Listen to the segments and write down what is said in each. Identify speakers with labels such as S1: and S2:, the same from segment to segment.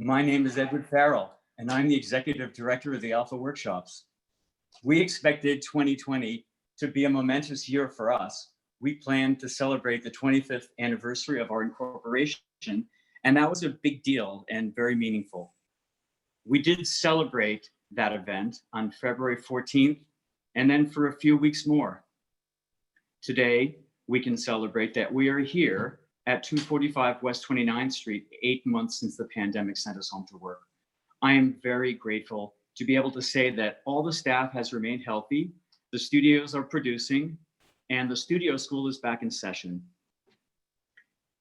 S1: My name is Edward Farrell, and I'm the Executive Director of the Alpha Workshops. We expected 2020 to be a momentous year for us. We planned to celebrate the 25th anniversary of our incorporation, and that was a big deal and very meaningful. We did celebrate that event on February 14th, and then for a few weeks more. Today, we can celebrate that we are here at 245 West 29th Street, 8 months since the pandemic sent us home to work. I am very grateful to be able to say that all the staff has remained healthy, the studios are producing, and the studio school is back in session.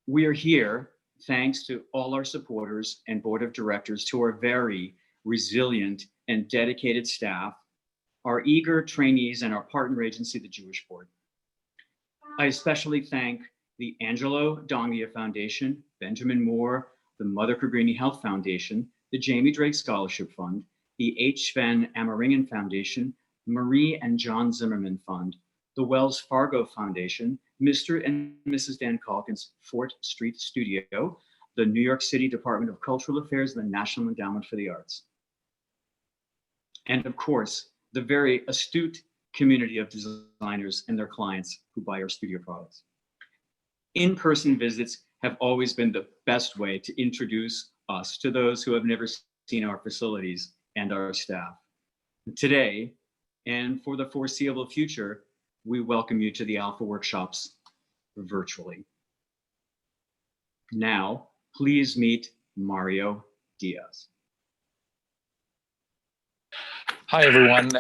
S1: We are here thanks to all our supporters and board of directors, to our very resilient and dedicated staff, our eager trainees, and our partner agency, the Jewish Board. I especially thank the Angelo Dongia Foundation, Benjamin Moore, the Mother Cabrini Health Foundation, the Jamie Drake Scholarship Fund, the H. Sven Amaringen Foundation, Marie and John Zimmerman Fund, the Wells Fargo Foundation, Mr. and Mrs. Dan Calkins Fort Street Studio, the New York City Department of Cultural Affairs, and the National Endowment for the Arts. And of course, the very astute community of designers and their clients who buy our studio products. In-person visits have always been the best way to introduce us to those who have never seen our facilities and our staff. Today, and for the foreseeable future, we welcome you to the Alpha Workshops virtually. Now, please meet Mario Diaz.
S2: Hi, everyone.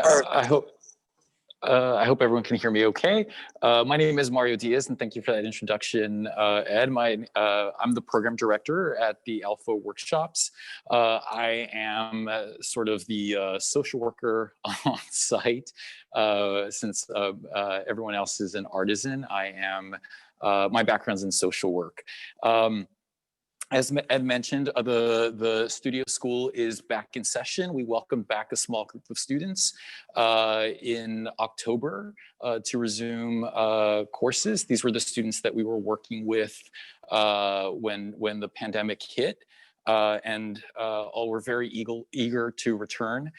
S2: I hope everyone can hear me okay. My name is Mario Diaz, and thank you for that introduction, Ed. I'm the program director at the Alpha Workshops. I am sort of the social worker on site. Since everyone else is an artisan, my background's in social work. As Ed mentioned, the studio school is back in session. We welcomed back a small group of students in October to resume courses. These were the students that we were working with when the pandemic hit, and all were very eager to return.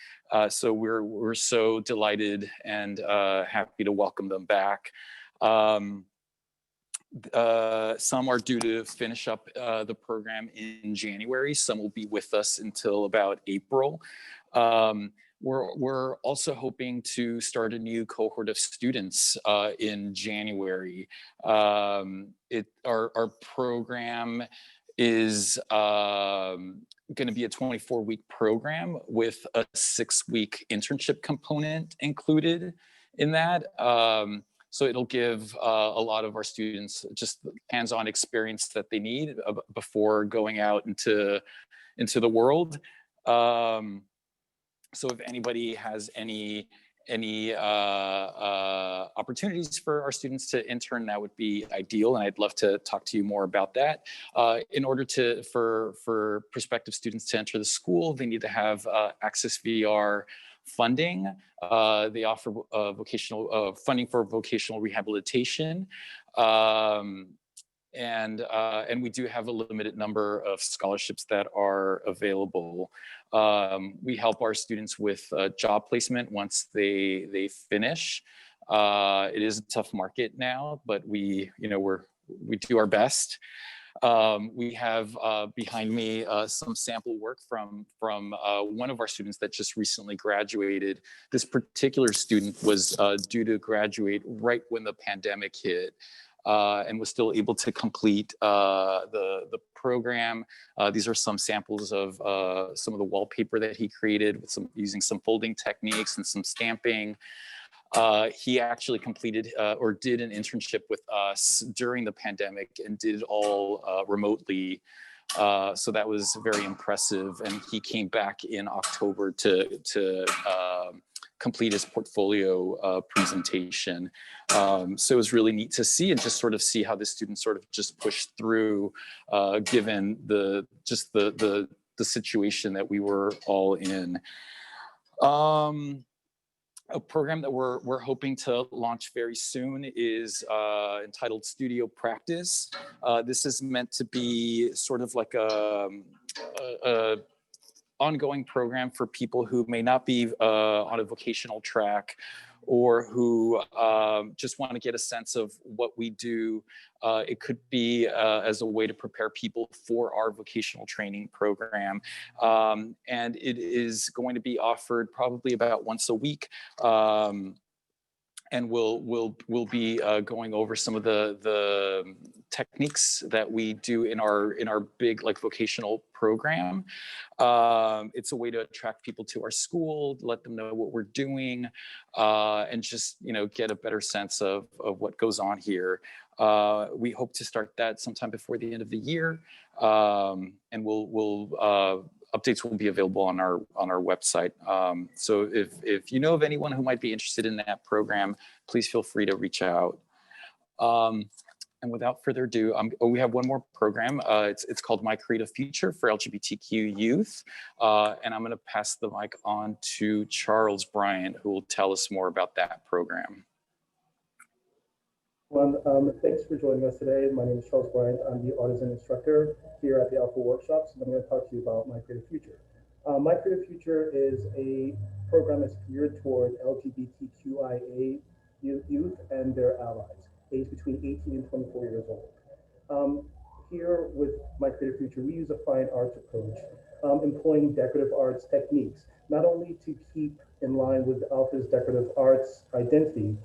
S2: So we're so delighted and happy to welcome them back. Some are due to finish up the program in January. Some will be with us until about April. We're also hoping to start a new cohort of students in January. Our program is going to be a 24-week program with a 6-week internship component included in that. So it'll give a lot of our students just hands-on experience that they need before going out into the world. So if anybody has any opportunities for our students to intern, that would be ideal, and I'd love to talk to you more about that. In order for prospective students to enter the school, they need to have Access VR funding. They offer vocational funding for vocational rehabilitation, and we do have a limited number of scholarships that are available. We help our students with job placement once they finish. It is a tough market now, but we do our best. We have behind me some sample work from one of our students that just recently graduated. This particular student was due to graduate right when the pandemic hit, and was still able to complete the program. These are some samples of some of the wallpaper that he created with using some folding techniques and some stamping. He actually completed or did an internship with us during the pandemic and did it all remotely. So that was very impressive. And he came back in October to complete his portfolio presentation. So it was really neat to see and just sort of see how the students sort of just pushed through, given the situation that we were all in. a program that we're hoping to launch very soon is entitled Studio Practice. This is meant to be sort of like a ongoing program for people who may not be on a vocational track, or who just want to get a sense of what we do. It could be as a way to prepare people for our vocational training program. And it is going to be offered probably about once a week. And we'll be going over some of the techniques that we do in our big like vocational program. It's a way to attract people to our school, let them know what we're doing, and just get a better sense of what goes on here. We hope to start that sometime before the end of the year, and we'll updates will be available on our website. So if you know of anyone who might be interested in that program, please feel free to reach out. And without further ado, we have one more program. It's called My Creative Future for LGBTQ youth. And I'm going to pass the mic on to Charles Bryant, who will tell us more about that program.
S3: Thanks for joining us today. My name is Charles Bryant. I'm the artisan instructor here at the Alpha Workshops, and I'm going to talk to you about My Creative Future. My Creative Future is a program that's geared toward LGBTQIA youth and their allies, aged between 18 and 24 years old. Here with My Creative Future, we use a fine arts approach, employing decorative arts techniques, not only to keep in line with Alpha's decorative arts identity,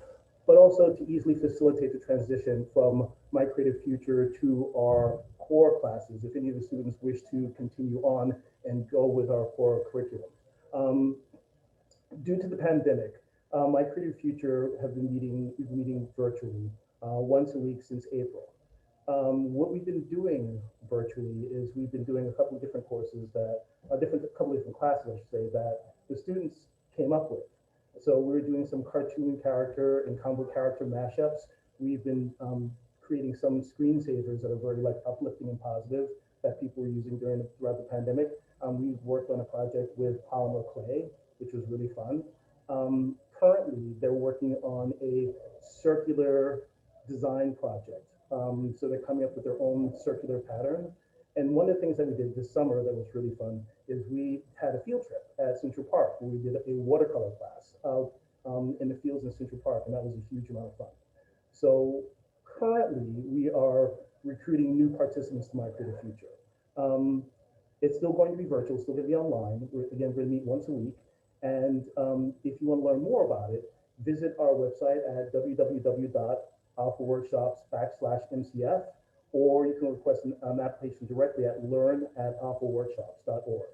S3: but also to easily facilitate the transition from My Creative Future to our core classes, if any of the students wish to continue on and go with our core curriculum. Due to the pandemic, My Creative Future have been meeting virtually once a week since April. What we've been doing virtually is we've been doing a couple of different courses that, couple of different classes, I should say, that the students came up with. So we're doing some cartoon character and comic character mashups. We've been creating some screensavers that are very uplifting and positive that people were using throughout the pandemic. We've worked on a project with polymer clay, which was really fun. Currently, they're working on a circular design project. So they're coming up with their own circular pattern. And one of the things that we did this summer that was really fun is we had a field trip at Central Park where we did a watercolor class out in the fields in Central Park, and that was a huge amount of fun. So currently, we are recruiting new participants to My Creative Future. It's still going to be virtual, still going to be online. We're going to meet once a week. And if you want to learn more about it, visit our website at www.alphaworkshops.com/MCF, or you can request an application directly at learn@alphaworkshops.org.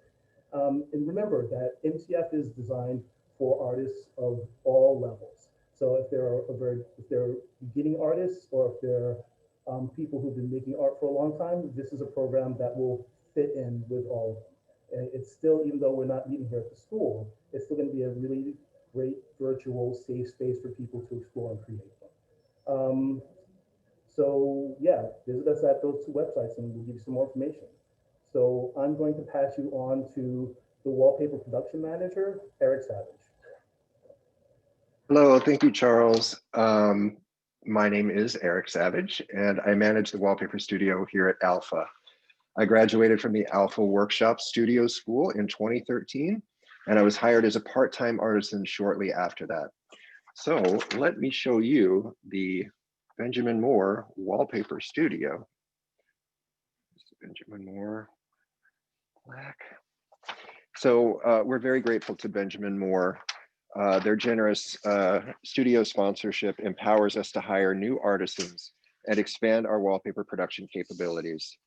S3: And remember that MCF is designed for artists of all levels. So if they're beginning artists, or if they're people who've been making art for a long time, this is a program that will fit in with all of them. And it's still, even though we're not meeting here at the school, it's still going to be a really great virtual safe space for people to explore and create. So yeah, visit us at those two websites and we'll give you some more information. So I'm going to pass you on to the wallpaper production manager, Eric Savage.
S4: Hello, thank you, Charles. My name is Eric Savage, and I manage the wallpaper studio here at Alpha. I graduated from the Alpha Workshop Studio School in 2013, and I was hired as a part-time artisan shortly after that. So let me show you the Benjamin Moore Wallpaper Studio. Benjamin Moore, black. So we're very grateful to Benjamin Moore. Their generous studio sponsorship empowers us to hire new artisans and expand our wallpaper production capabilities.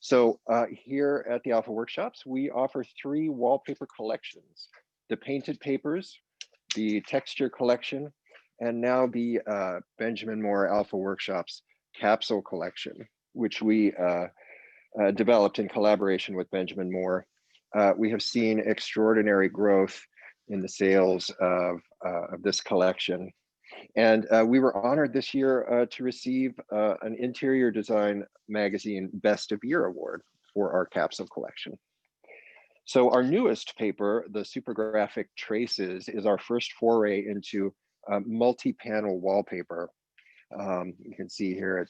S4: So here at the Alpha Workshops, we offer 3 wallpaper collections: the painted papers, the texture collection, and now the Benjamin Moore Alpha Workshops capsule collection, which we developed in collaboration with Benjamin Moore. We have seen extraordinary growth in the sales of this collection. And we were honored this year to receive an Interior Design Magazine Best of Year award for our capsule collection. So our newest paper, the Supergraphic Traces, is our first foray into multi-panel wallpaper. You can see here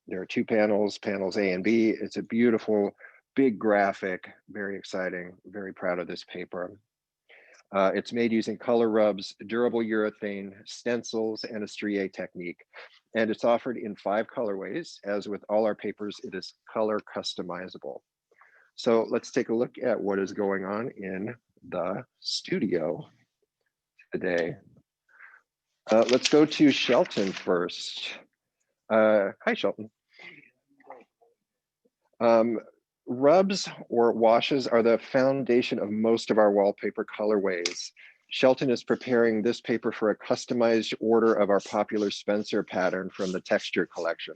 S4: there are two panels, panels A and B. It's a beautiful, big graphic, very exciting, very proud of this paper. It's made using color rubs, durable urethane, stencils, and a strié technique. And it's offered in 5 colorways. As with all our papers, it is color customizable. So let's take a look at what is going on in the studio today. Let's go to Shelton first. Hi, Shelton. Rubs or washes are the foundation of most of our wallpaper colorways. Shelton is preparing this paper for a customized order of our popular Spencer pattern from the texture collection.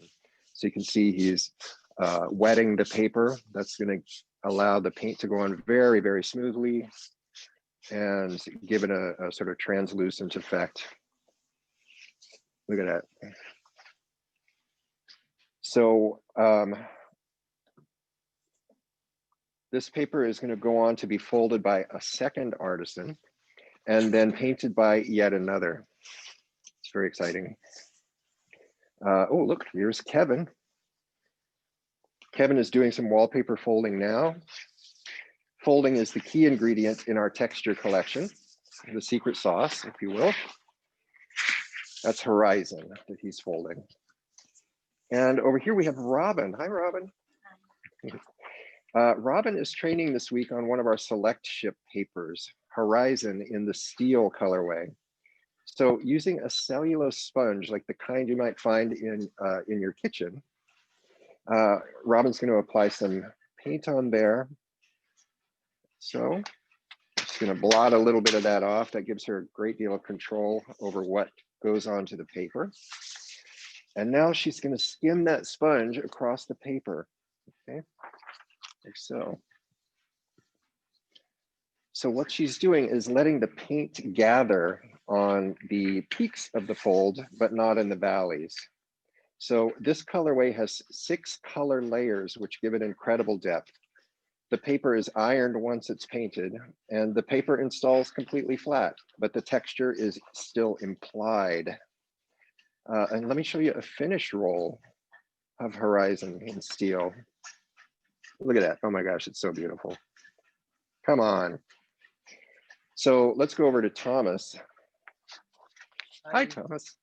S4: So you can see he's wetting the paper. That's going to allow the paint to go on very, very smoothly and give it a sort of translucent effect. Look at that. So this paper is going to go on to be folded by a second artisan and then painted by yet another. It's very exciting. Oh, look, here's Kevin. Kevin is doing some wallpaper folding now. Folding is the key ingredient in our texture collection, the secret sauce, if you will. That's Horizon that he's folding. And over here we have Robin. Hi, Robin. Robin is training this week on one of our select ship papers, Horizon, in the steel colorway. So using a cellulose sponge, like the kind you might find in your kitchen, Robin's going to apply some paint on there. So just going to blot a little bit of that off. That gives her a great deal of control over what goes onto the paper. And now she's going to skim that sponge across the paper. Okay, like so. So what she's doing is letting the paint gather on the peaks of the fold, but not in the valleys. So this colorway has 6 color layers, which give it incredible depth. The paper is ironed once it's painted, and the paper installs completely flat, but the texture is still implied. And let me show you a finished roll of Horizon in steel. Look at that. Oh my gosh, it's so beautiful. Come on. So let's go over to Thomas. Hi, Thomas.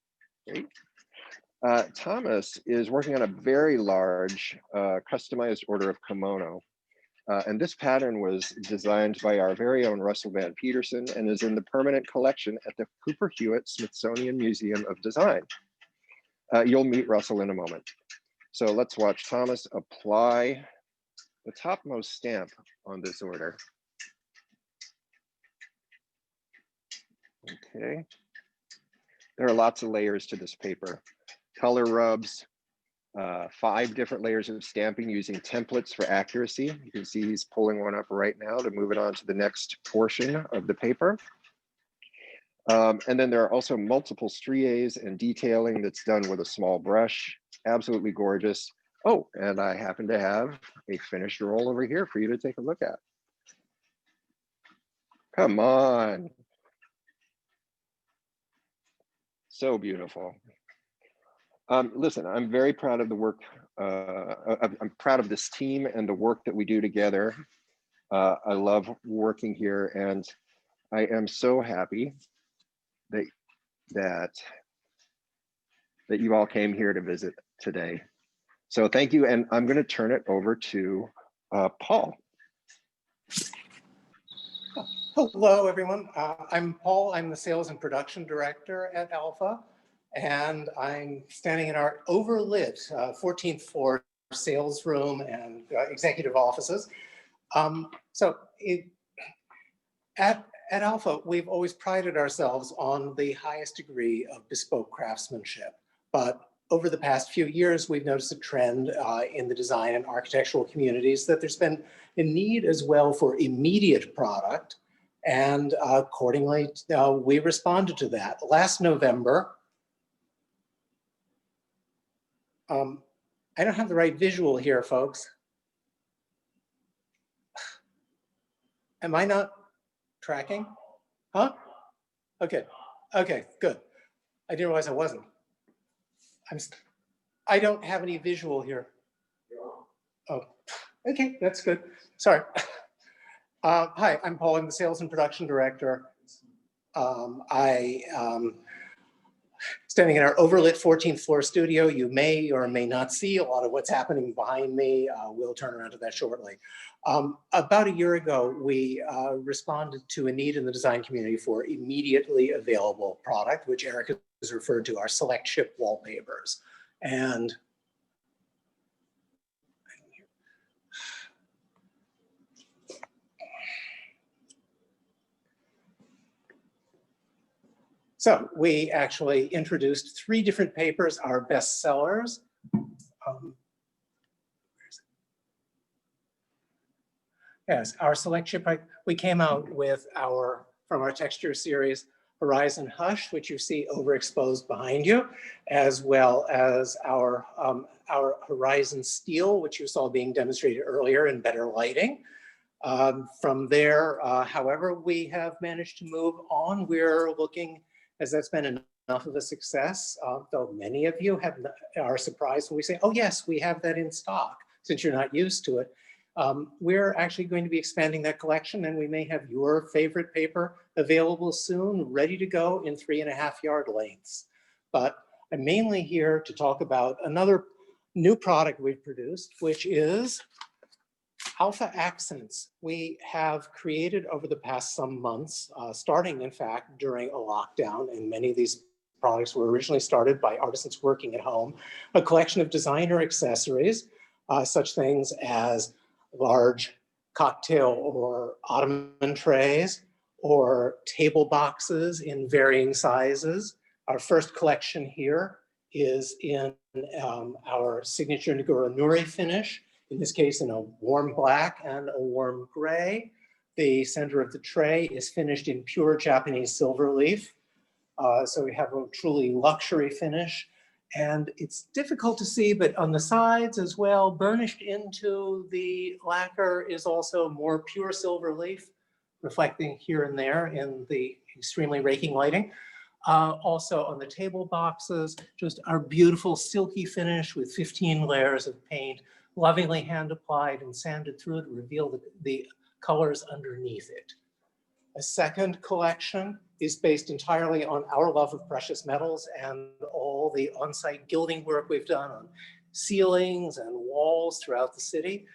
S4: Great. Thomas is working on a very large customized order of kimono. And this pattern was designed by our very own Russell Van Peterson and is in the permanent collection at the Cooper Hewitt Smithsonian Museum of Design. You'll meet Russell in a moment. So let's watch Thomas apply the topmost stamp on this order. Okay. There are lots of layers to this paper. Color rubs, 5 different layers of stamping using templates for accuracy. You can see he's pulling one up right now to move it on to the next portion of the paper. And then there are also multiple striés and detailing that's done with a small brush. Absolutely gorgeous. Oh, and I happen to have a finished roll over here for you to take a look at. Come on. So beautiful. Listen, I'm very proud of the work. I'm proud of this team and the work that we do together. I love working here, and I am so happy that you all came here to visit today. So thank you, and I'm going to turn it over to Paul.
S5: Hello, everyone. I'm Paul. I'm the Sales and Production Director at Alpha, and I'm standing in our overlit 14th floor sales room and executive offices. At Alpha, we've always prided ourselves on the highest degree of bespoke craftsmanship, but over the past few years, we've noticed a trend in the design and architectural communities that there's been a need as well for immediate product. And accordingly, we responded to that. Last November, I don't have the right visual here, folks. Am I not tracking? Huh? Okay, okay, good. I didn't realize I wasn't. I don't have any visual here. Oh, okay, that's good. Sorry. Hi, I'm Paul. I'm the sales and production director. Standing in our overlit 14th floor studio. You may or may not see a lot of what's happening behind me. We'll turn around to that shortly. About a year ago, we responded to a need in the design community for immediately available product, which Eric has referred to, our select ship wallpapers. And so we actually introduced 3 different papers, our best sellers. Yes, our select ship, we came out with from our texture series, Horizon Hush, which you see overexposed behind you, as well as our Horizon Steel, which you saw being demonstrated earlier in better lighting. From there, however, we have managed to move on. We're looking, as that's been enough of a success, though many of you are surprised when we say, oh yes, we have that in stock, since you're not used to it. We're actually going to be expanding that collection, and we may have your favorite paper available soon, ready to go in 3.5-yard lengths. But I'm mainly here to talk about another new product we've produced, which is Alpha Accents. We have created over the past some months, starting in fact during a lockdown, and many of these products were originally started by artisans working at home, a collection of designer accessories, such things as large cocktail or ottoman trays, or table boxes in varying sizes. Our first collection here is in our signature Nagura Nuri finish, in this case in a warm black and a warm gray. The center of the tray is finished in pure Japanese silver leaf. So we have a truly luxury finish. And it's difficult to see, but on the sides as well, burnished into the lacquer is also more pure silver leaf, reflecting here and there in the extremely raking lighting. Also on the table boxes, just our beautiful silky finish with 15 layers of paint, lovingly hand applied and sanded through to reveal the colors underneath it. A second collection is based entirely on our love of precious metals and all the on-site gilding work we've done on ceilings and walls throughout the city.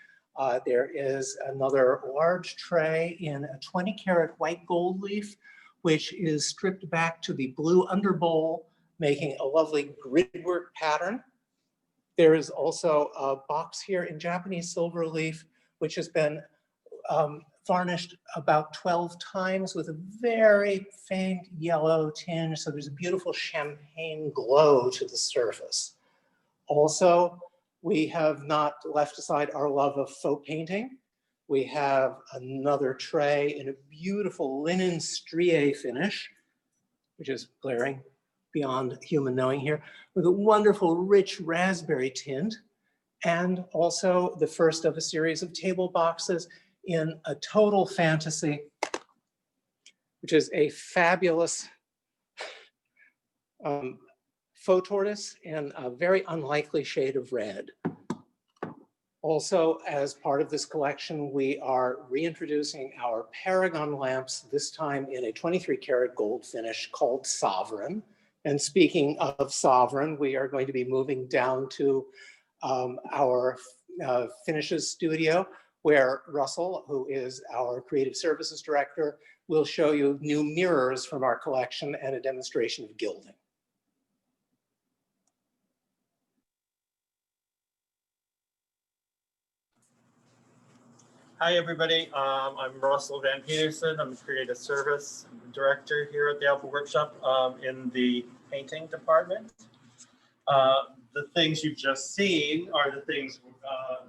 S5: There is another large tray in a 20-karat white gold leaf, which is stripped back to the blue underbowl, making a lovely gridwork pattern. There is also a box here in Japanese silver leaf, which has been varnished about 12 times with a very faint yellow tinge. So there's a beautiful champagne glow to the surface. Also, we have not left aside our love of faux painting. We have another tray in a beautiful linen strié finish, which is glaring beyond human knowing here, with a wonderful rich raspberry tint, and also the first of a series of table boxes in a total fantasy, which is a fabulous faux tortoise in a very unlikely shade of red. Also, as part of this collection, we are reintroducing our Paragon lamps, this time in a 23-karat gold finish called Sovereign. And speaking of Sovereign, we are going to be moving down to our finishes studio, where Russell, who is our creative services director, will show you new mirrors from our collection and a demonstration of gilding.
S6: Hi, everybody. I'm Russell Van Peterson. I'm a creative service director here at the Alpha Workshop in the painting department. The things you've just seen are the things,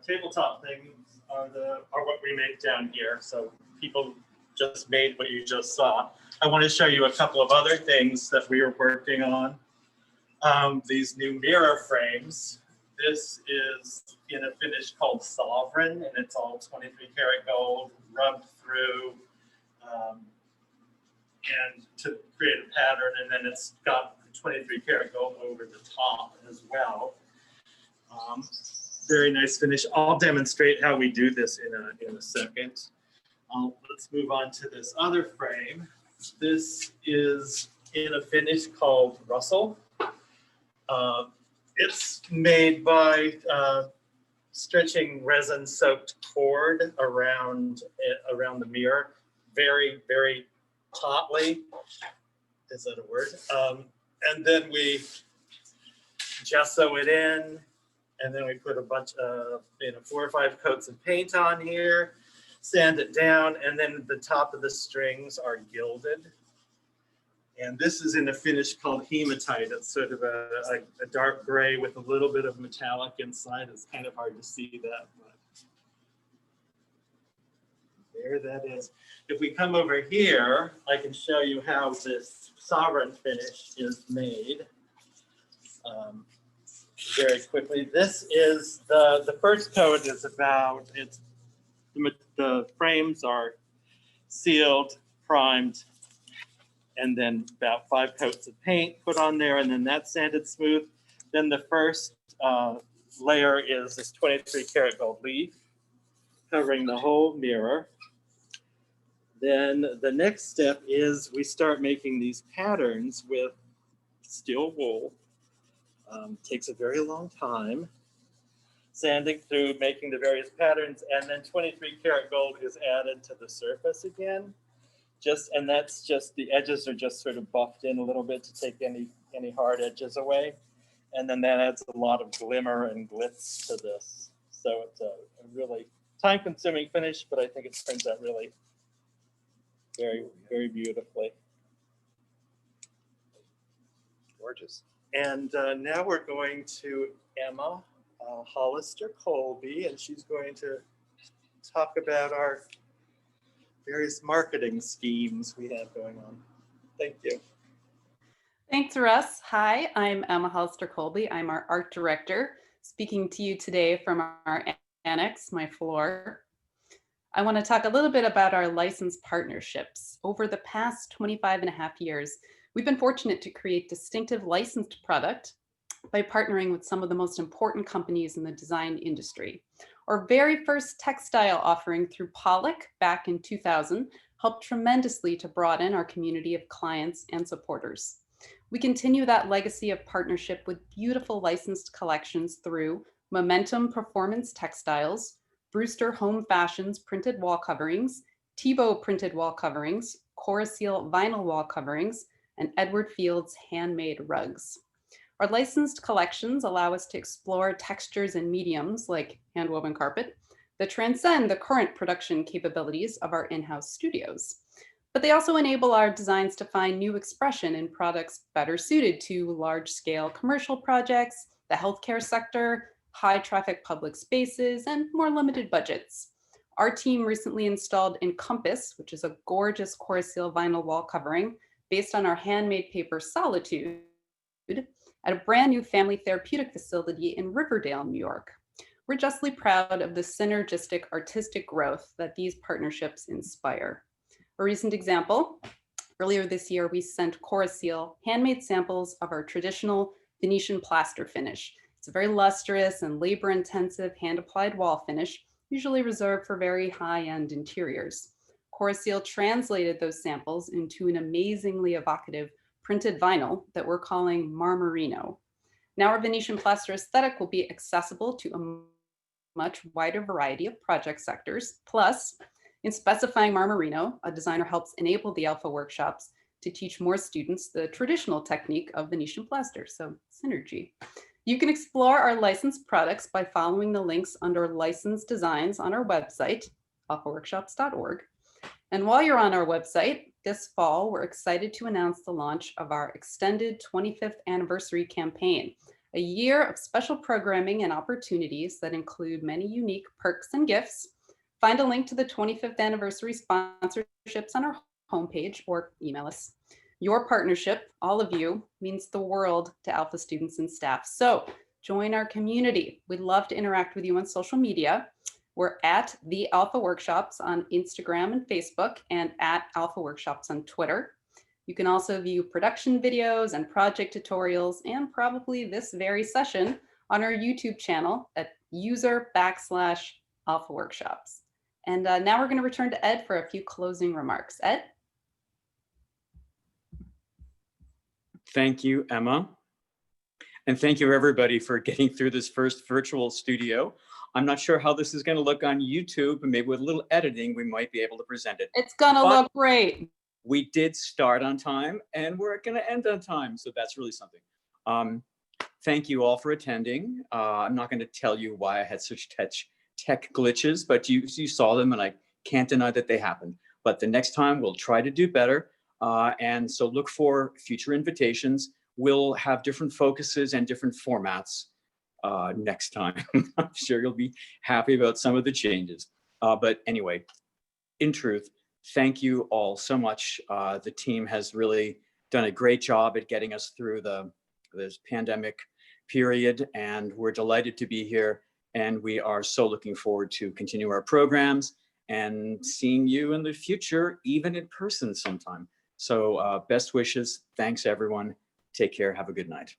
S6: tabletop things are what we make down here. So people just made what you just saw. I want to show you a couple of other things that we are working on. These new mirror frames This is in a finish called Sovereign, and it's all 23 karat gold rubbed through and to create a pattern, and then it's got 23 karat gold over the top as well. Very nice finish. I'll demonstrate how we do this in a second. Let's move on to this other frame. This is in a finish called Russell. It's made by stretching resin-soaked cord around the mirror, very, very tautly. Is that a word? And then we gesso it in, and then we put a bunch of 4 or 5 coats of paint on here, sand it down, and then the top of the strings are gilded. And this is in a finish called hematite. It's sort of a dark gray with a little bit of metallic inside. It's kind of hard to see that, but there that is. If we come over here, I can show you how this Sovereign finish is made very quickly. This is the first coat is about, the frames are sealed, primed, and then about 5 coats of paint put on there, and then that's sanded smooth. Then the first layer is this 23 karat gold leaf covering the whole mirror. Then the next step is we start making these patterns with steel wool. Takes a very long time. Sanding through, making the various patterns, and then 23 karat gold is added to the surface again. And that's just, the edges are just sort of buffed in a little bit to take any hard edges away. And then that adds a lot of glimmer and glitz to this. So it's a really time-consuming finish, but I think it turns out really very, very beautifully.
S4: Gorgeous.
S6: And now we're going to Emma Hollister Colby, and she's going to talk about our various marketing schemes we have going on. Thank you.
S7: Thanks, Russ. Hi, I'm Emma Hollister Colby. I'm our art director, speaking to you today from our annex, my floor. I want to talk a little bit about our license partnerships. Over the past 25 and a half years, we've been fortunate to create distinctive licensed product by partnering with some of the most important companies in the design industry. Our very first textile offering through Pollock back in 2000 helped tremendously to broaden our community of clients and supporters. We continue that legacy of partnership with beautiful licensed collections through Momentum Performance Textiles, Brewster Home Fashions printed wall coverings, Tebow printed wall coverings, Coraceal vinyl wall coverings, and Edward Fields handmade rugs. Our licensed collections allow us to explore textures and mediums like handwoven carpet that transcend the current production capabilities of our in-house studios. But they also enable our designs to find new expression in products better suited to large-scale commercial projects, the healthcare sector, high-traffic public spaces, and more limited budgets. Our team recently installed Encompass, which is a gorgeous Coraceal vinyl wall covering based on our handmade paper Solitude, at a brand new family therapeutic facility in Riverdale, New York. We're justly proud of the synergistic artistic growth that these partnerships inspire. A recent example, earlier this year, we sent Coraceal handmade samples of our traditional Venetian plaster finish. It's a very lustrous and labor-intensive hand-applied wall finish, usually reserved for very high-end interiors. Coraceal translated those samples into an amazingly evocative printed vinyl that we're calling Marmerino. Now our Venetian plaster aesthetic will be accessible to a much wider variety of project sectors. Plus, in specifying Marmerino, a designer helps enable the Alpha workshops to teach more students the traditional technique of Venetian plaster, so synergy. You can explore our licensed products by following the links under licensed designs on our website, alphaworkshops.org. And while you're on our website, this fall, we're excited to announce the launch of our extended 25th anniversary campaign, a year of special programming and opportunities that include many unique perks and gifts. Find a link to the 25th anniversary sponsorships on our homepage or email us. Your partnership, all of you, means the world to Alpha students and staff. So Join our community. We'd love to interact with you on social media. We're at The Alpha Workshops on Instagram and Facebook, and at Alpha Workshops on Twitter. You can also view production videos and project tutorials, and probably this very session on our YouTube channel at user/Alpha Workshops. And now we're going to return to Ed for a few closing remarks. Ed?
S1: Thank you, Emma. And thank you, everybody, for getting through this first virtual studio. I'm not sure how this is going to look on YouTube, but maybe with a little editing, we might be able to present it.
S7: It's going to
S1: But
S7: look great.
S1: we did start on time, and we're going to end on time. So that's really something. Thank you all for attending. I'm not going to tell you why I had such tech glitches, but you saw them, and I can't deny that they happened. But the next time we'll try to do better. And so look for future invitations. We'll have different focuses and different formats next time. I'm sure you'll be happy about some of the changes. But anyway, in truth, thank you all so much. The team has really done a great job at getting us through this pandemic period, and we're delighted to be here. And we are so looking forward to continue our programs and seeing you in the future, even in person sometime. So best wishes. Thanks, everyone. Take care. Have a good night.